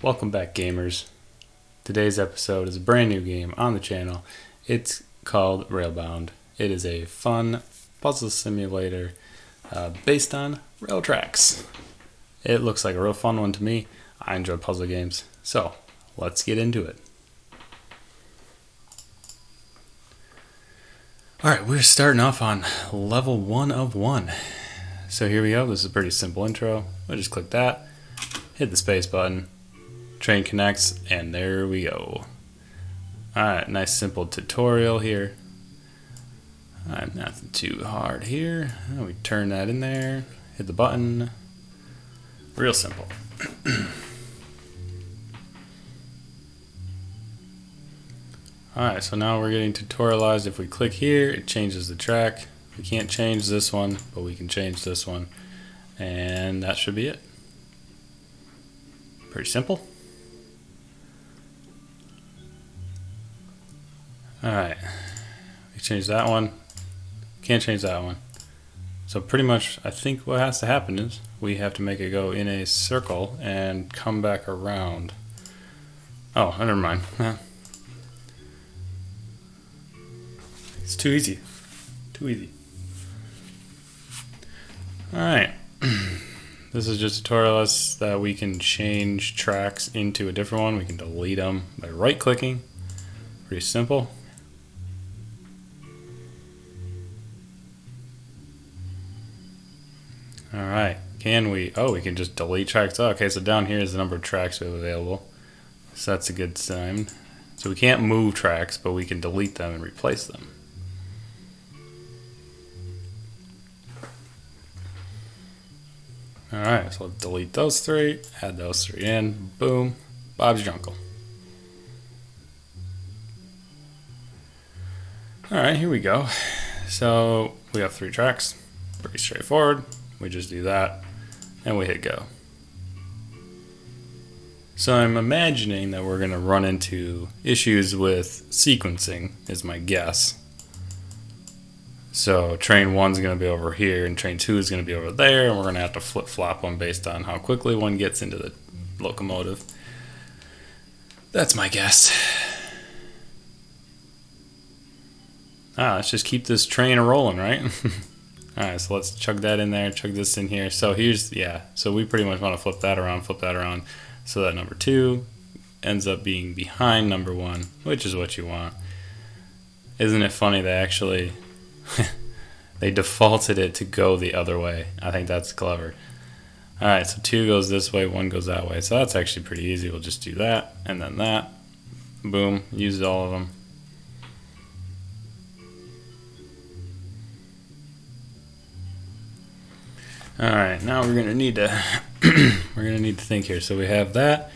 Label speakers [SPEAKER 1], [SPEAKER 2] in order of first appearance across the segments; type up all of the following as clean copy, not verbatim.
[SPEAKER 1] Welcome back, gamers. Today's episode is a brand new game on the channel. It's called Railbound. It is a fun puzzle simulator based on rail tracks. It looks like a real fun one to me. I enjoy puzzle games, so let's get into it. Alright, we're starting off on level 1 of 1. So here we go. This is a pretty simple intro. We'll just click that, hit the space button, train connects, and there we go. Alright, nice simple tutorial here. Alright, nothing too hard here. We turn that in there, hit the button. Real simple. Alright, so now we're getting tutorialized. If we click here, it changes the track. We can't change this one, but we can change this one. And that should be it. Pretty simple. Alright, we change that one. Can't change that one. So pretty much, I think what has to happen is we have to make it go in a circle and come back around. Oh, never mind. It's too easy. Too easy. Alright. This is just a tutorial that we can change tracks into a different one. We can delete them by right clicking. Pretty simple. Alright, can we? Oh, we can just delete tracks. Oh, okay, so down here is the number of tracks we have available. So that's a good sign. So we can't move tracks, but we can delete them and replace them. Alright, so let's delete those three, add those three in, boom, Bob's your uncle. Alright, here we go. So we have 3 tracks, pretty straightforward. We just do that, and we hit go. So I'm imagining that we're going to run into issues with sequencing, is my guess. So train 1's going to be over here, and train 2 is going to be over there, and we're going to have to flip-flop them based on how quickly one gets into the locomotive. That's my guess. Let's just keep this train rolling, right? Alright, so let's chug that in there, chug this in here. So here's, so we pretty much want to flip that around, so that number 2 ends up being behind number 1, which is what you want. Isn't it funny they actually, they defaulted it to go the other way. I think that's clever. Alright, so 2 goes this way, 1 goes that way. So that's actually pretty easy. We'll just do that, and then that. Boom, use all of them. Alright, now we're gonna need to think here. So we have that,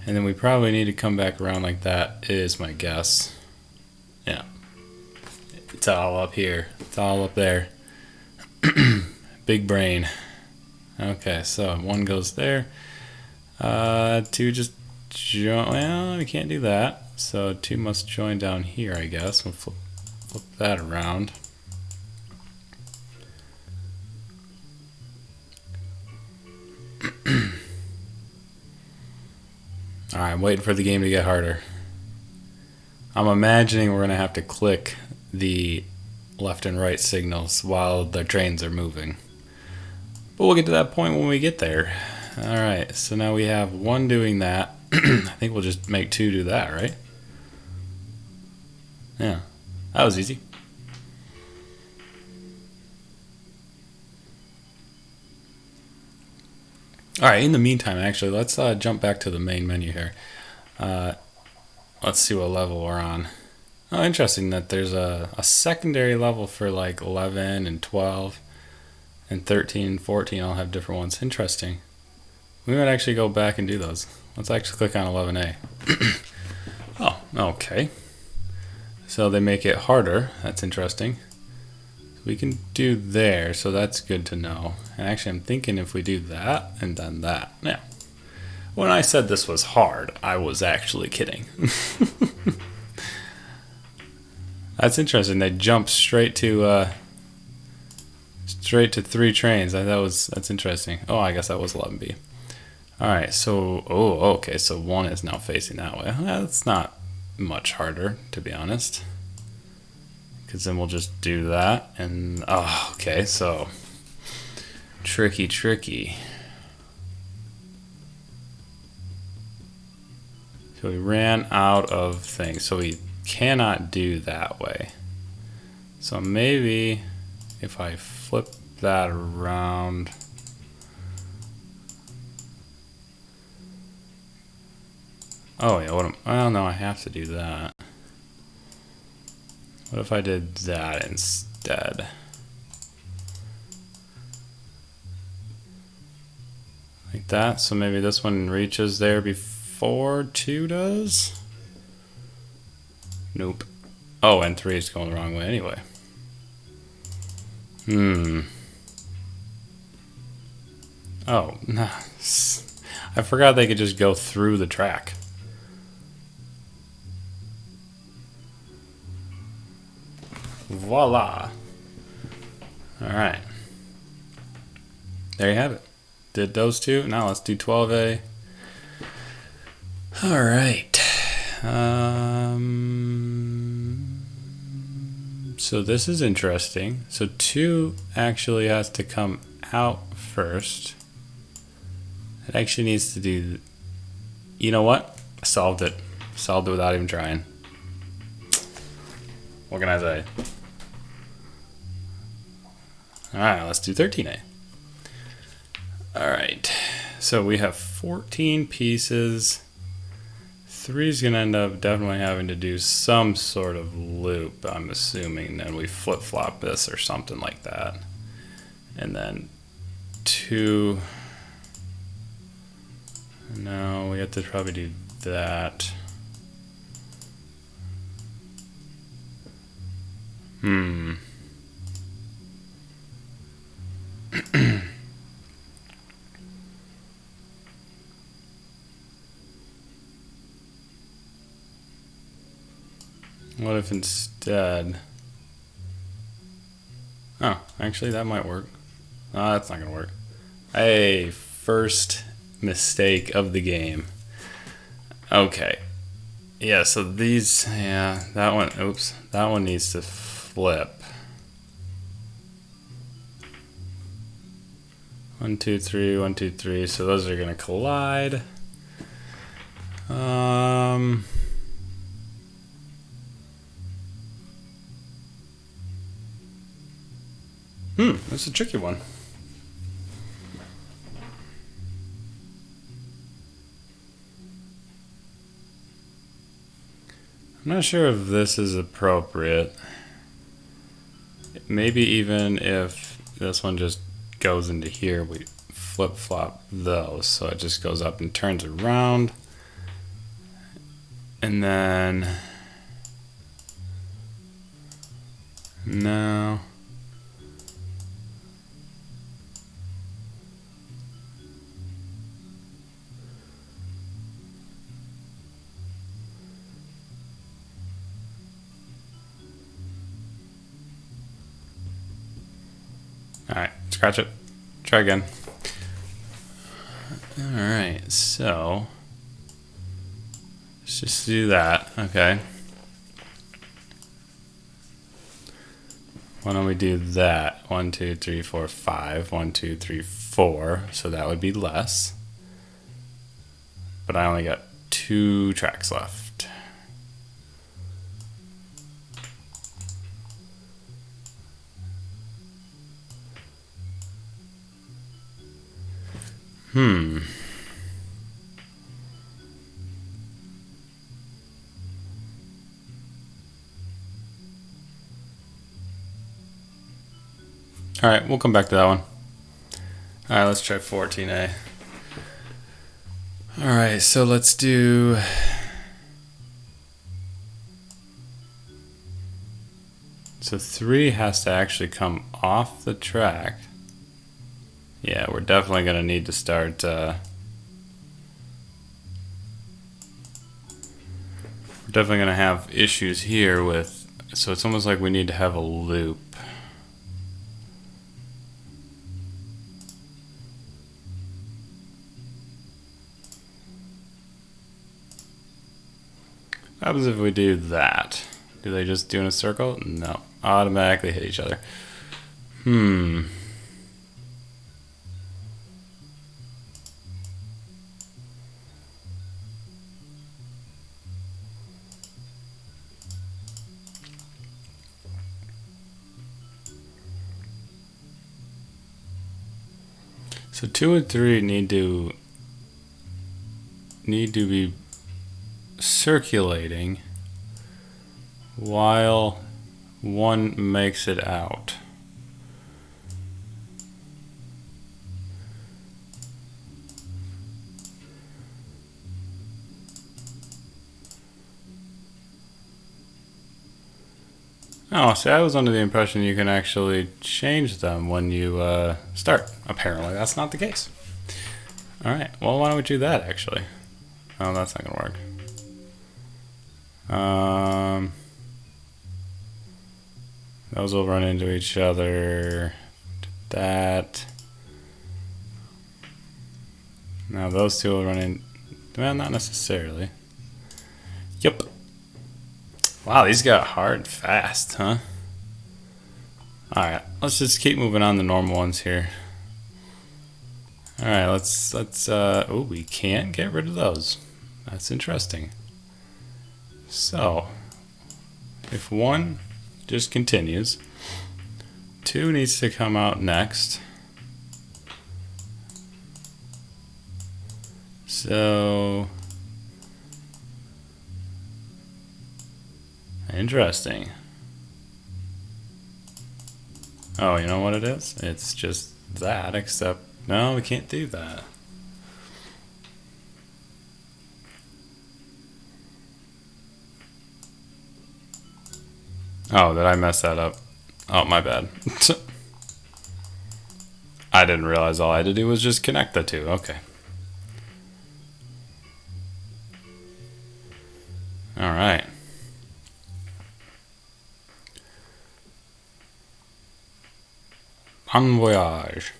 [SPEAKER 1] and then we probably need to come back around like that, is my guess. Yeah. It's all up here. It's all up there. Big brain. Okay, so 1 goes there. 2 just join. Well, we can't do that. So 2 must join down here, I guess. We'll flip that around. Alright, I'm waiting for the game to get harder. I'm imagining we're going to have to click the left and right signals while the trains are moving. But we'll get to that point when we get there. Alright, so now we have 1 doing that. I think we'll just make 2 do that, right? Yeah, that was easy. Alright, in the meantime, actually, let's jump back to the main menu here. Let's see what level we're on. Oh, interesting that there's a secondary level for like 11 and 12 and 13 and 14 all have different ones. Interesting. We might actually go back and do those. Let's actually click on 11A. Oh, okay. So they make it harder. That's interesting. We can do there, so that's good to know. And actually, I'm thinking if we do that and then that. Yeah. When I said this was hard, I was actually kidding. That's interesting. They jump straight to 3 trains. That's interesting. Oh, I guess that was 11B. Alright, so, okay, so 1 is now facing that way. That's not much harder, to be honest. Because then we'll just do that, and, oh, okay, so, tricky. So we ran out of things, so we cannot do that way. So maybe if I flip that around... Oh yeah, well no, I have to do that. What if I did that instead? Like that, so maybe this one reaches there before 2 does? Nope. Oh, and 3 is going the wrong way anyway. Oh, nah. I forgot they could just go through the track. Voila. Alright. There you have it. Did those two. Now let's do 12A. Alright. So this is interesting. So 2 actually has to come out first. It actually needs to do... You know what? I solved it. Solved it without even trying. What can I say? Alright, let's do 13A. Alright, so we have 14 pieces. 3 is going to end up definitely having to do some sort of loop, I'm assuming. Then we flip-flop this or something like that. And then 2... No, we have to probably do that. What if instead... Oh, actually that might work. Oh, that's not gonna work. Hey, first mistake of the game. Okay. Yeah, so these, yeah, that one, oops, that one needs to flip. 1, 2, 3, 1, 2, 3, so those are gonna collide. That's a tricky one. I'm not sure if this is appropriate. Maybe even if this one just goes into here, we flip-flop those, so it just goes up and turns around. And then... No. Alright, scratch it. Try again. Alright, so let's just do that. Okay. Why don't we do that? 1, 2, 3, 4, 5. 1, 2, 3, 4. So that would be less. But I only got 2 tracks left. Alright, we'll come back to that one. Alright, let's try 14A. Alright, so let's do... So 3 has to actually come off the track. Yeah, we're definitely going to need to start... we're definitely going to have issues here with... So it's almost like we need to have a loop. What happens if we do that? Do they just do in a circle? No. Automatically hit each other. So 2 and 3 need to be circulating while 1 makes it out. Oh, see, I was under the impression you can actually change them when you start. Apparently, that's not the case. Alright, well, why don't we do that, actually? Oh, that's not going to work. Those will run into each other. That. Now those two will run in. Well, not necessarily. Yep. Wow, these got hard fast, huh? Alright, let's just keep moving on the normal ones here. Alright, let's oh, we can't get rid of those. That's interesting. So, if 1 just continues, 2 needs to come out next. So, interesting. Oh, you know what it is? It's just that, except, no, we can't do that. Oh, did I mess that up? Oh, my bad. I didn't realize all I had to do was just connect the two. Okay. All right. Bon voyage.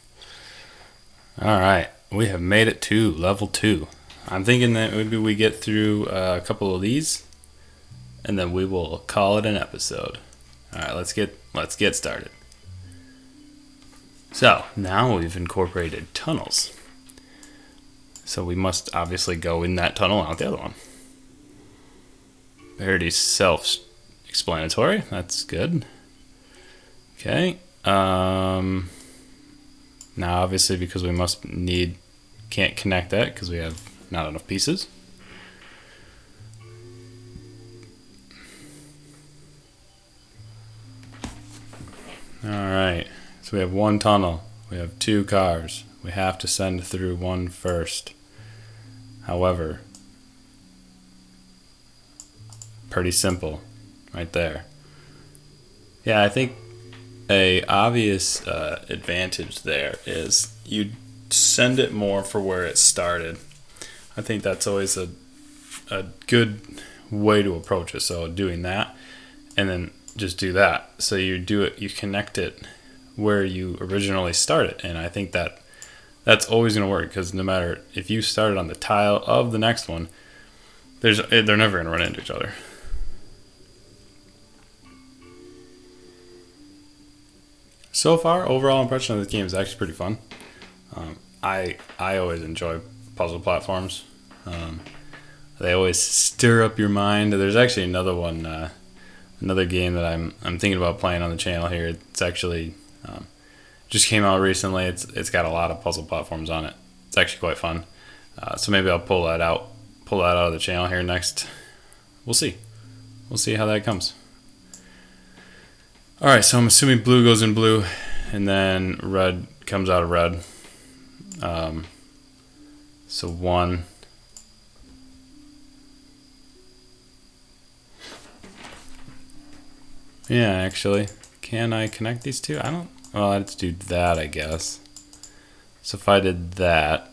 [SPEAKER 1] All right. We have made it to level 2. I'm thinking that maybe we get through a couple of these, and then we will call it an episode. All right, let's get started. So now we've incorporated tunnels. So we must obviously go in that tunnel, out the other one. Already self-explanatory. That's good. Okay. Now obviously because we can't connect that because we have not enough pieces. Alright, so we have 1 tunnel, we have 2 cars, we have to send through 1 first. However, pretty simple, right there. Yeah, I think a obvious advantage there is you send it more for where it started. I think that's always a good way to approach it, so doing that, and then just do that. So you connect it where you originally started, and I think that's always going to work, because no matter if you started on the tile of the next one, they're never going to run into each other. So far, overall impression of this game is actually pretty fun. I always enjoy puzzle platforms. They always stir up your mind. There's actually another one. Another game that I'm thinking about playing on the channel here. It's actually just came out recently. It's got a lot of puzzle platforms on it. It's actually quite fun. So maybe I'll pull that out of the channel here next. We'll see how that comes. All right, so I'm assuming blue goes in blue, and then red comes out of red. So 1. Yeah, actually. Can I connect these two? I don't... Well, let's do that, I guess. So if I did that...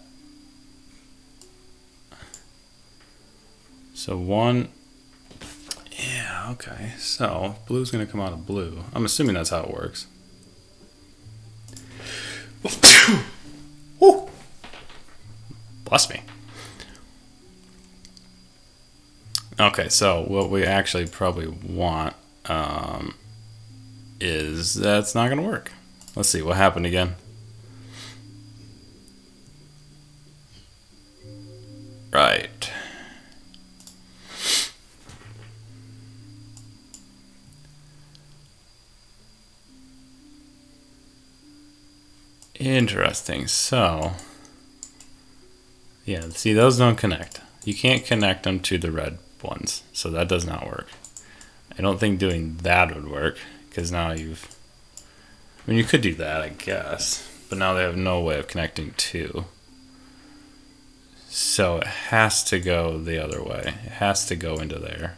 [SPEAKER 1] So 1... Yeah, okay. So, blue's going to come out of blue. I'm assuming that's how it works. Woo! Bless me. Okay, so what we actually probably want is that's not going to work. Let's see what happened again. Right. Interesting. So, yeah, see, those don't connect. You can't connect them to the red ones, so that does not work. I don't think doing that would work, because now you've... I mean, you could do that, I guess, but now they have no way of connecting to. So it has to go the other way. It has to go into there.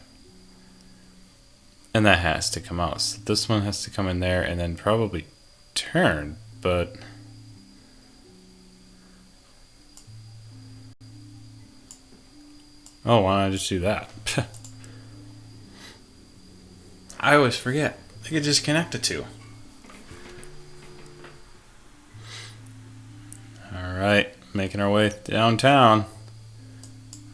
[SPEAKER 1] And that has to come out. So this one has to come in there and then probably turn, but... Oh, why don't I just do that? I always forget. I could just connect the two. Alright, making our way downtown.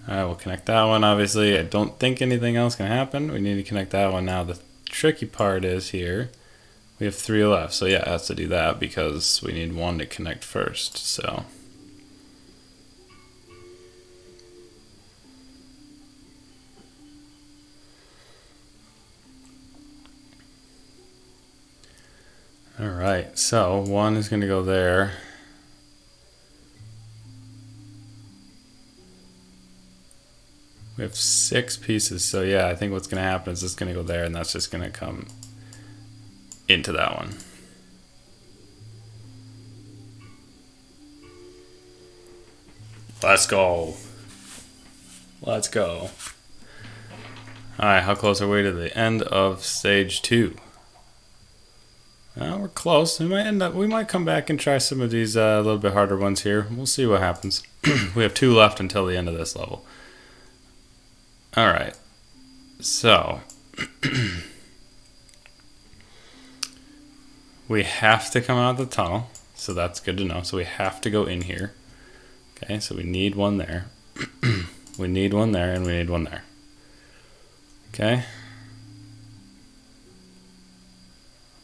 [SPEAKER 1] Alright, we'll connect that one, obviously. I don't think anything else can happen. We need to connect that one now. The tricky part is here. We have 3 left, so yeah, it has to do that because we need one to connect first, so... Alright, so one is going to go there. We have 6 pieces, so yeah, I think what's going to happen is it's going to go there, and that's just going to come into that one. Let's go. Let's go. Alright, how close are we to the end of stage 2? We're close. We might come back and try some of these a little bit harder ones here. We'll see what happens. We have 2 left until the end of this level. Alright. So. We have to come out of the tunnel. So that's good to know. So we have to go in here. Okay, so we need one there. We need one there, and we need one there. Okay.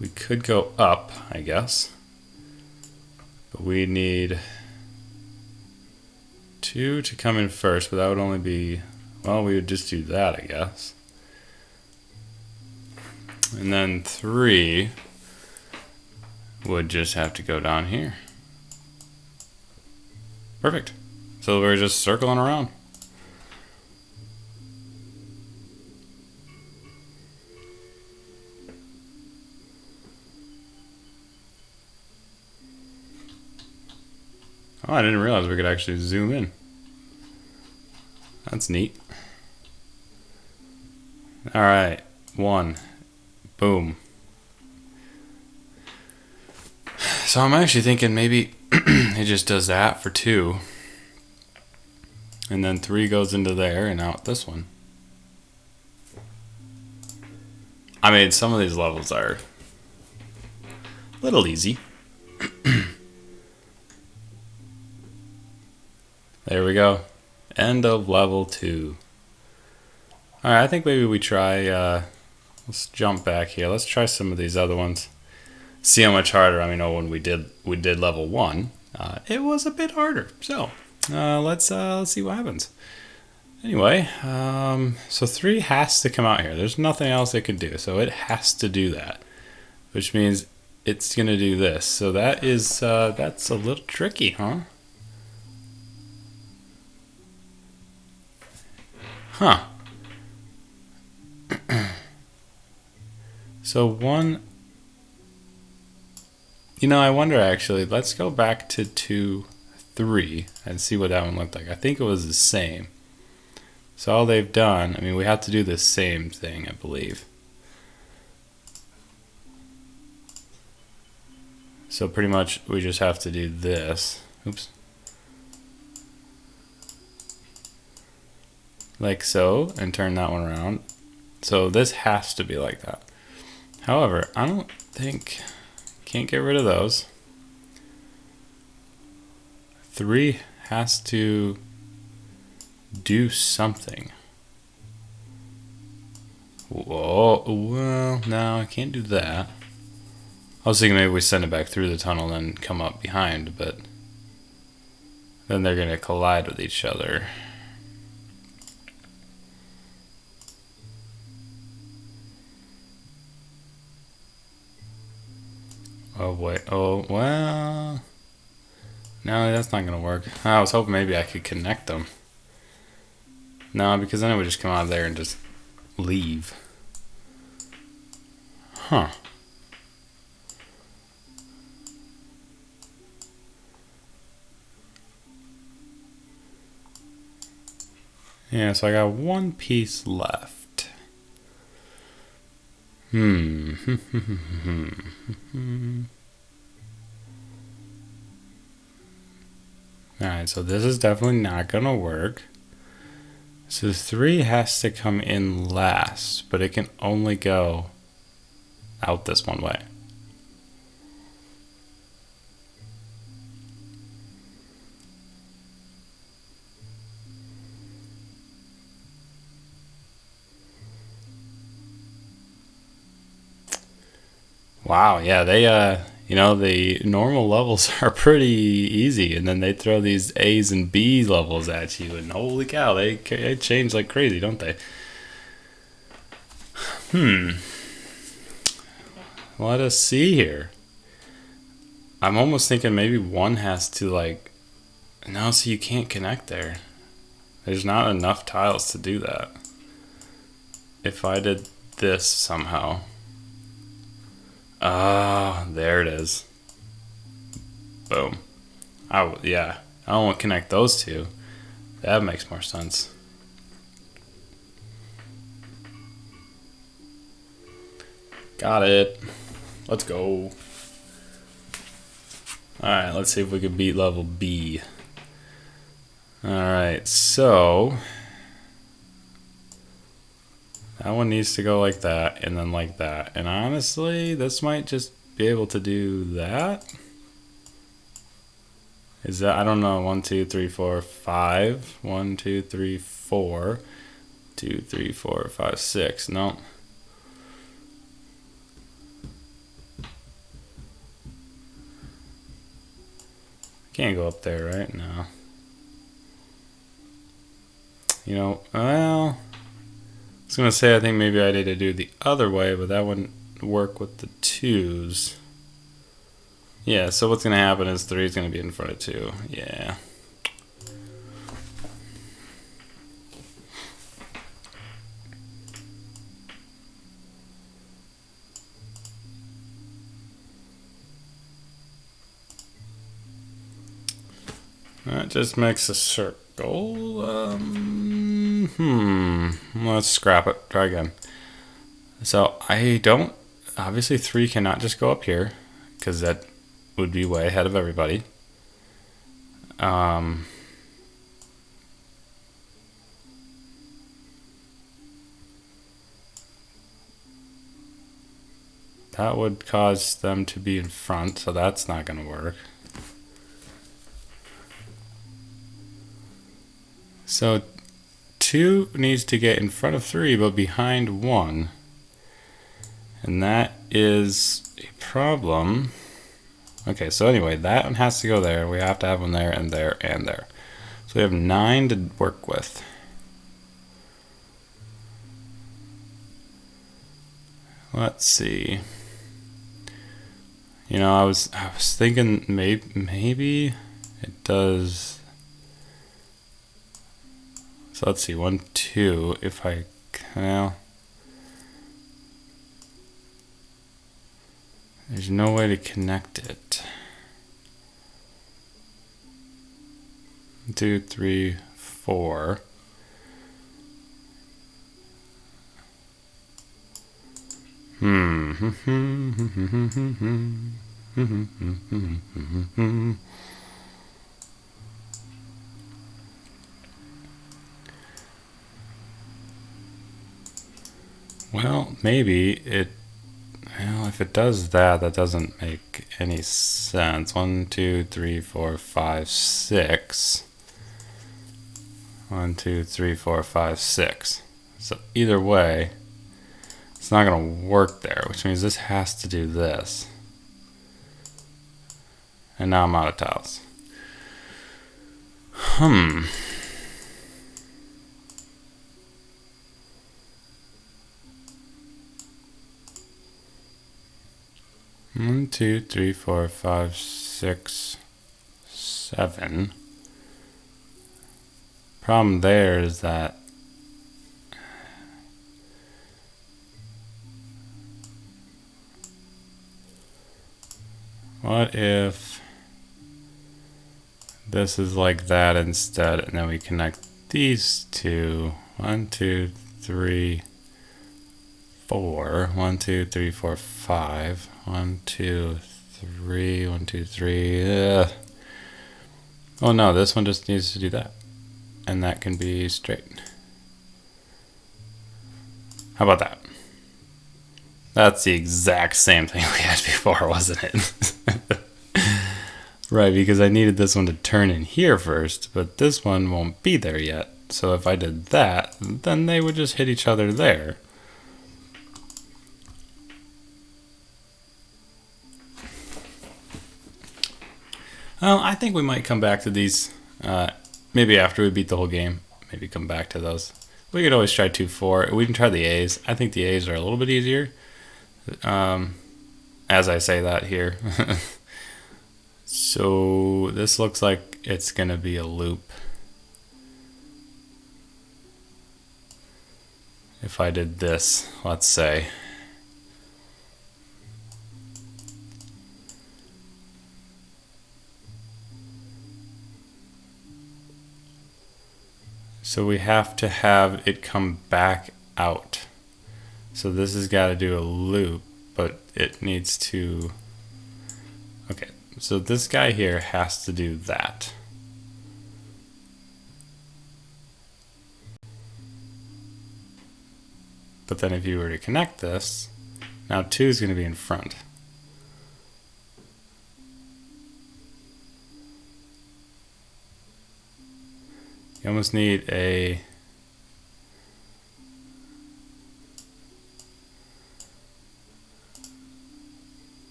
[SPEAKER 1] We could go up, I guess. But we need 2 to come in first, but that would only be... Well, we would just do that, I guess. And then 3 would just have to go down here. Perfect. So we're just circling around. Oh, I didn't realize we could actually zoom in. That's neat. Alright, 1. Boom. So I'm actually thinking maybe it just does that for 2. And then 3 goes into there and out this one. I mean, some of these levels are a little easy. There we go. End of level 2. Alright, I think maybe we try, let's jump back here. Let's try some of these other ones. See how much harder. I mean, when we did level 1, it was a bit harder. So, let's see what happens. Anyway, so 3 has to come out here. There's nothing else it could do, so it has to do that. Which means it's going to do this. So that is, that's a little tricky, huh? Huh. So 1... You know, I wonder actually, let's go back to 2, 3 and see what that one looked like. I think it was the same. So all they've done, I mean, we have to do the same thing, I believe. So pretty much we just have to do this. Oops. Like so, and turn that one around. So this has to be like that. However, I don't think... Can't get rid of those. 3 has to do something. Whoa, well, no, I can't do that. I was thinking maybe we send it back through the tunnel and then come up behind, but then they're gonna collide with each other. Oh wait, oh, well, no, that's not gonna work. I was hoping maybe I could connect them. No, because then it would just come out of there and just leave. Huh. Yeah, so I got one piece left. Alright, so this is definitely not gonna work. So 3 has to come in last, but it can only go out this one way. Wow, yeah, they the normal levels are pretty easy, and then they throw these A's and B levels at you, and holy cow, they change like crazy, don't they? Let us see here. I'm almost thinking maybe one has to like, no, so you can't connect there. There's not enough tiles to do that. If I did this somehow. Ah, there it is. Boom. Yeah, I don't want to connect those two. That makes more sense. Got it. Let's go. Alright, let's see if we can beat level B. Alright, so that one needs to go like that and then like that. And honestly, this might just be able to do that. Is that, I don't know, 1, 2, 3, 4, 5. 1, 2, 3, 4. 2, 3, 4, 5, 6. No. Can't go up there, right? No. You know, well, I was gonna say I think maybe I need to do the other way, but that wouldn't work with the 2s. Yeah, so what's gonna happen is 3 is gonna be in front of 2. Yeah. That just makes a circle. Let's scrap it. Try again. So I don't. Obviously, 3 cannot just go up here because that would be way ahead of everybody. That would cause them to be in front, so that's not going to work. So 2 needs to get in front of 3, but behind 1. And that is a problem. Okay, so anyway, that one has to go there. We have to have one there and there and there. So we have 9 to work with. Let's see. You know, I was thinking maybe it does. So let's see, 1, 2. If I, well, there's no way to connect it. 1, 2, 3, 4. Well, maybe it. Well, if it does that, that doesn't make any sense. 1, 2, 3, 4, 5, 6. 1, 2, 3, 4, 5, 6. So either way, It's not going to work there, which means this has to do this. And now I'm out of tiles. 1, 2, 3, 4, 5, 6, 7. Problem there is that what if this is like that instead, and then we connect these two? 1, 2, 3, 4. 1, 2, 3, 4, 5. 1, 2, 3. 1, 2, 3. Oh no, this one just needs to do that. And that can be straight. How about that? That's the exact same thing we had before, wasn't it? Right, because I needed this one to turn in here first, but this one won't be there yet. So if I did that, then they would just hit each other there. I think we might come back to these maybe after we beat the whole game. Maybe come back to those. We could always try 2-4. We can try the A's. I think the A's are a little bit easier. As I say that here. So this looks like it's going to be a loop. If I did this, let's say. So we have to have it come back out. So this has got to do a loop, but it needs to... Okay, so this guy here has to do that. But then if you were to connect this, now 2 is going to be in front. You almost need a...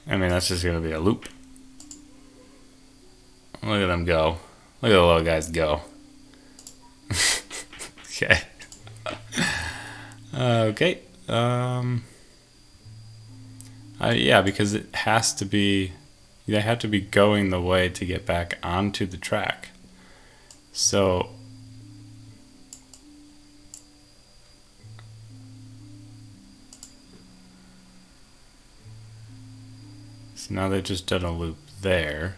[SPEAKER 1] I mean, that's just going to be a loop. Look at them go. Look at the little guys go. Okay. Okay. Yeah, because it has to be... They have to be going the way to get back onto the track. So now they've just done a loop there.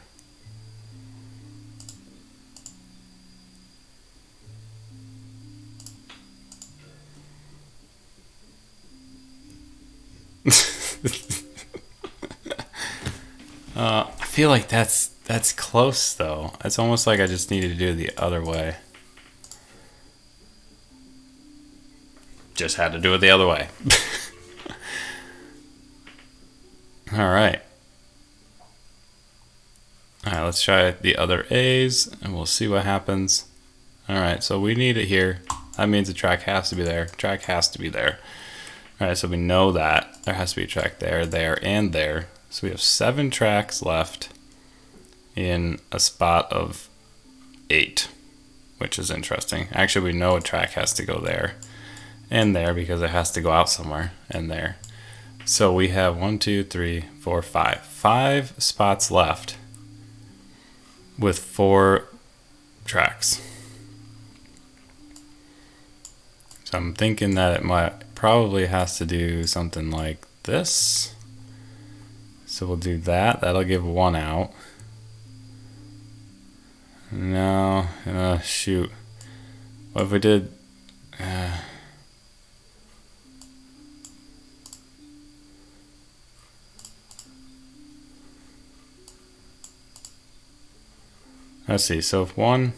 [SPEAKER 1] I feel like that's close though. It's almost like I just needed to do it the other way. Just had to do it the other way. Alright. Alright, let's try the other A's and we'll see what happens. Alright, so we need it here. That means the track has to be there. Track has to be there. Alright, so we know that. There has to be a track there, there, and there. So we have 7 tracks left in a spot of 8, which is interesting. Actually, we know a track has to go there and there because it has to go out somewhere and there. So we have 1, 2, 3, 4, 5. 5 spots left with 4 tracks. So I'm thinking that it might probably has to do something like this. So we'll do that. That'll give 1 out. No, shoot. What if we did... Let's see, so if one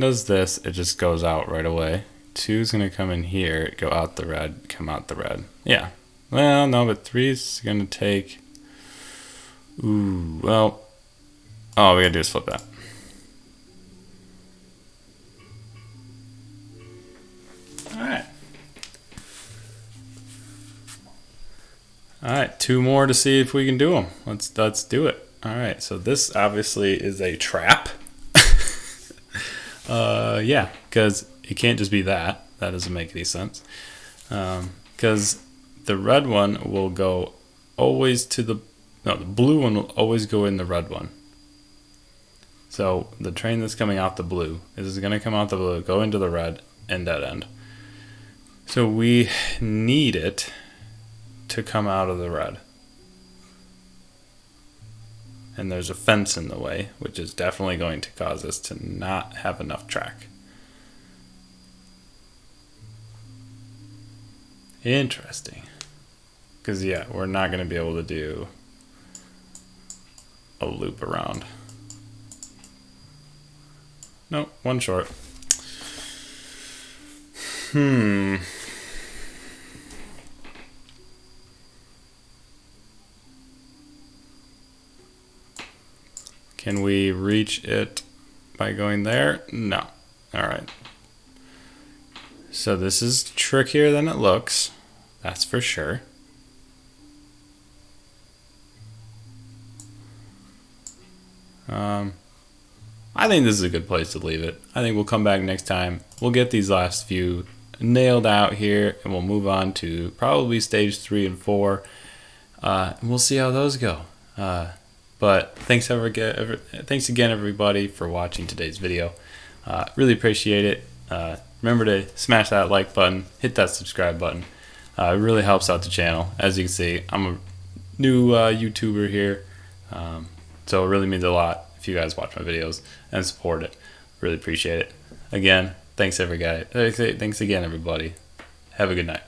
[SPEAKER 1] does this, it just goes out right away. 2 is going to come in here, go out the red, come out the red. Yeah. Well, no, but 3 is going to take... Ooh, well... All we gotta do is flip that. Alright. Alright, 2 more to see if we can do them. Let's do it. Alright, so this obviously is a trap. Yeah, because it can't just be that. That doesn't make any sense. Because the red one will go always to the blue one will always go in the red one. So the train that's coming out the blue is going to come out the blue, go into the red, and dead end. So we need it to come out of the red. And there's a fence in the way, which is definitely going to cause us to not have enough track. Interesting. Because, yeah, we're not going to be able to do a loop around. Nope, one short. Can we reach it by going there? No. Alright. So this is trickier than it looks. That's for sure. I think this is a good place to leave it. I think we'll come back next time. We'll get these last few nailed out here, and we'll move on to probably stage 3 and 4. And we'll see how those go. But thanks again, everybody, for watching today's video. Really appreciate it. Remember to smash that like button, hit that subscribe button. It really helps out the channel. As you can see, I'm a new YouTuber here, so it really means a lot if you guys watch my videos and support it. Really appreciate it. Again, thanks again, everybody. Have a good night.